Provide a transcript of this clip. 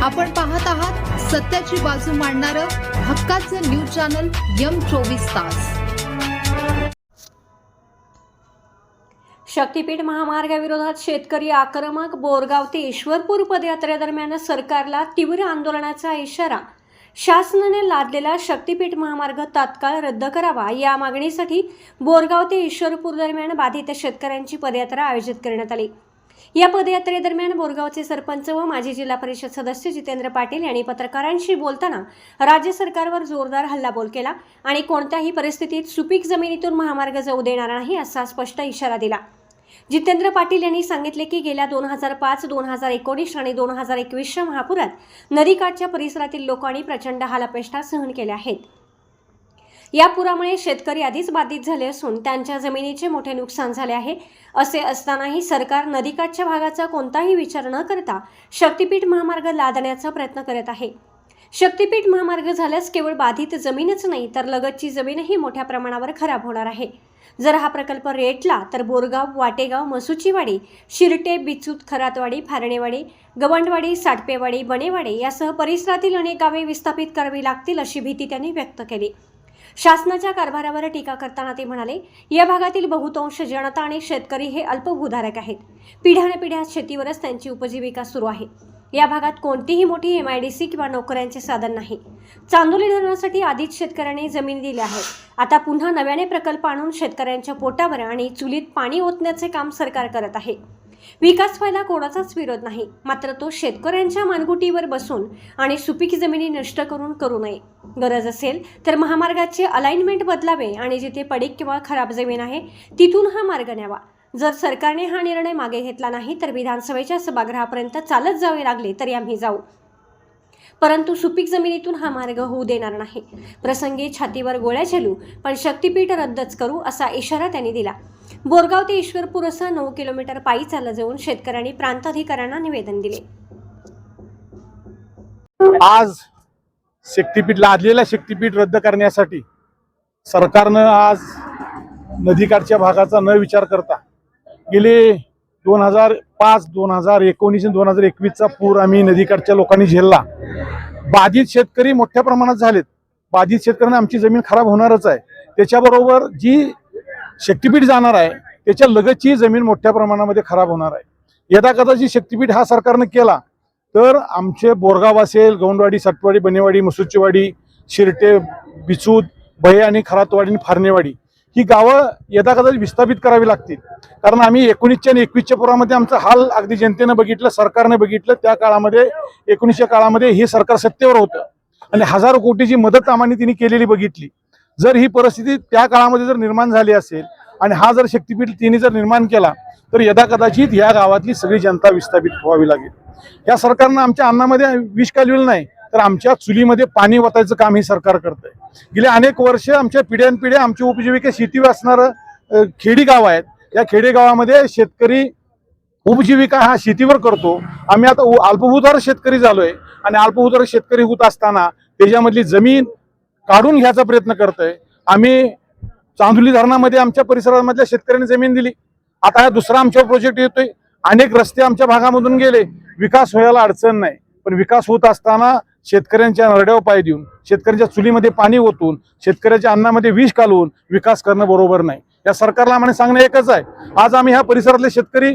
आपण पाहत आहात सत्याची बाजू मांडणारं हक्काचं न्यूज चॅनल M24 तास। शक्तीपीठ महामार्गाविरोधात शेतकरी आक्रमक। बोरगाव ते ईश्वरपूर पदयात्रेदरम्यान सरकारला तीव्र आंदोलनाचा इशारा। शासनाने लादलेला शक्तीपीठ महामार्ग तात्काळ रद्द करावा या मागणीसाठी बोरगाव ते ईश्वरपूर दरम्यान बाधित शेतकऱ्यांची पदयात्रा आयोजित करण्यात आली। या पदयात्रेदरम्यान बोरगावचे सरपंच व माजी जिल्हा परिषद सदस्य जितेंद्र पाटील यांनी पत्रकारांशी बोलताना राज्य सरकारवर जोरदार हल्लाबोल केला आणि कोणत्याही परिस्थितीत सुपीक जमिनीतून महामार्ग जाऊ देणार नाही असा स्पष्ट इशारा दिला। जितेंद्र पाटील यांनी सांगितले की गेल्या 2005, 2019 आणि 2021च्या महापुरात नदीकाठच्या परिसरातील लोकांनी प्रचंड हालअपेष्टा सहन केल्या आहेत। या पुरामुळे शेतकरी आधीच बाधित झाले असून त्यांच्या जमिनीचे मोठे नुकसान झाले आहे। असे असतानाही सरकार नदीकाठच्या भागाचा कोणताही विचार न करता शक्तीपीठ महामार्ग लादण्याचा प्रयत्न करत आहे। शक्तीपीठ महामार्ग झाल्यास केवळ बाधित जमीनच नाही तर लगतची जमीनही मोठ्या प्रमाणावर खराब होणार आहे। जर हा प्रकल्प रेटला तर बोरगाव, वाटेगाव, मसुचीवाडी, शिरटे, बिचूत, खरातवाडी, फारणेवाडी, गवंडवाडी, साटपेवाडी, बनेवाडी यासह परिसरातील अनेक गावे विस्थापित करावी लागतील अशी भीती त्यांनी व्यक्त केली। शासनाच्या कारभारावर टीका करताना ते म्हणाले, या भागातील बहुतांश जनता आणि शेतकरी हे अल्पभूधारक आहेत। पिढ्यानपिढ्या शेतीवरच त्यांची उपजीविका सुरू आहे। या भागात कोणतीही मोठी MIDC किंवा नोकऱ्यांचे साधन नाही। चांदोली धरणासाठी आधीच शेतकऱ्यांनी जमीन दिली आहे। आता पुन्हा नव्याने प्रकल्प आणून शेतकऱ्यांच्या पोटावर आणि चुलीत पाणी ओतण्याचे काम सरकार करत आहे। विकास व्हायला कोणाचाच विरोध नाही, मात्र तो शेतकऱ्यांच्या मानगुटीवर बसून आणि सुपीक जमिनी नष्ट करू नये। गरज असेल तर महामार्गाचे अलाइनमेंट बदलावे आणि जिथे पडीक किंवा खराब जमीन आहे तिथून हा मार्ग न्यावा। जर सरकारने हा निर्णय मागे घेतला नाही तर विधानसभेच्या सभागृहापर्यंत चालत जावे लागले तरी आम्ही जाऊ, परंतु सुपीक जमिनीतून हा मार्ग होऊ देणार नाही। प्रसंगी छातीवर गोळ्या झेलू पण शक्तीपीठ रद्दच करू असा इशारा त्यांनी दिला। बोरगाव ते ईश्वरपूर असा 9 किलोमीटर पायी चालत जाऊन शेतकऱ्यांनी प्रांताधिकाऱ्यांना निवेदन दिले। आज शक्तीपीठ लादलेला शक्तीपीठ रद्द करण्यासाठी सरकारनं आज नदीकाठच्या भागाचा न विचार करता गेले 2005, 2019 आणि 2021चा पूर आम्ही नदीकाठच्या लोकांनी झेलला। बाधित शेतकरी मोठ्या प्रमाणात झालेत। बाधित शेतकऱ्यांना आमची जमीन खराब होणारच आहे। त्याच्याबरोबर जी शक्तीपीठ जाणार आहे त्याच्या लगतची जमीन मोठ्या प्रमाणामध्ये खराब होणार आहे। यदा कदाचित शक्तीपीठ हा सरकारने केला तर आमचे बोरगाव असेल, गवंडवाडी, साटवाडी, बनेवाडी, मसुचीवाडी, शिरटे, बिचूत, बहे आणि खरातवाडी आणि फारणेवाडी ही गावं यदा कदाचित विस्थापित करावी लागतील। कारण आम्ही 19च्या आणि 21च्या पुरामध्ये आमचा हाल अगदी जनतेनं बघितलं, सरकारने बघितलं। त्या काळामध्ये 19च्या काळामध्ये हे सरकार सत्तेवर होतं आणि हजारो कोटीची मदत आम्हाला तिने केलेली बघितली। जर ही परिस्थिती त्या काळामध्ये जर निर्माण झाली असेल आणि हा जर शक्तीपीठ तिने जर निर्माण केला तर यदा कदाचित या गावातली सगळी जनता विस्थापित व्हावी लागेल। या सरकारनं आमच्या अन्नामध्ये विष कालविलं नाही तर आमच्या चुलीमध्ये पाणी ओतायचं काम हे सरकार करतंय। गेले अनेक वर्ष आमच्या पिढ्यानपिढ्या आमची उपजीविका शेतीवर असणारं खेडी गाव आहेत। या खेडेगावामध्ये शेतकरी उपजीविका हा शेतीवर करतो। आम्ही आता अल्पभूधारक शेतकरी झालोय आणि अल्पभूधारक शेतकरी होत असताना त्याच्यामधली जमीन काढून घ्यायचा प्रयत्न करतोय। आम्ही चांदोली धरणामध्ये आमच्या परिसरामधल्या शेतकऱ्यांनी जमीन दिली। आता हा दुसरा आमचा प्रोजेक्ट येतोय। अनेक रस्ते आमच्या भागामधून गेले। विकास व्हायला अडचण नाही, पण विकास होत असताना शेतकऱ्यांच्या नरड्यावर पाय देऊन, शेतकऱ्यांच्या चुलीमध्ये पाणी ओतून, शेतकऱ्याच्या अन्नामध्ये विष घालून विकास करणं बरोबर नाही। या सरकारला आम्हाला सांगणं एकच आहे, आज आम्ही ह्या परिसरातले शेतकरी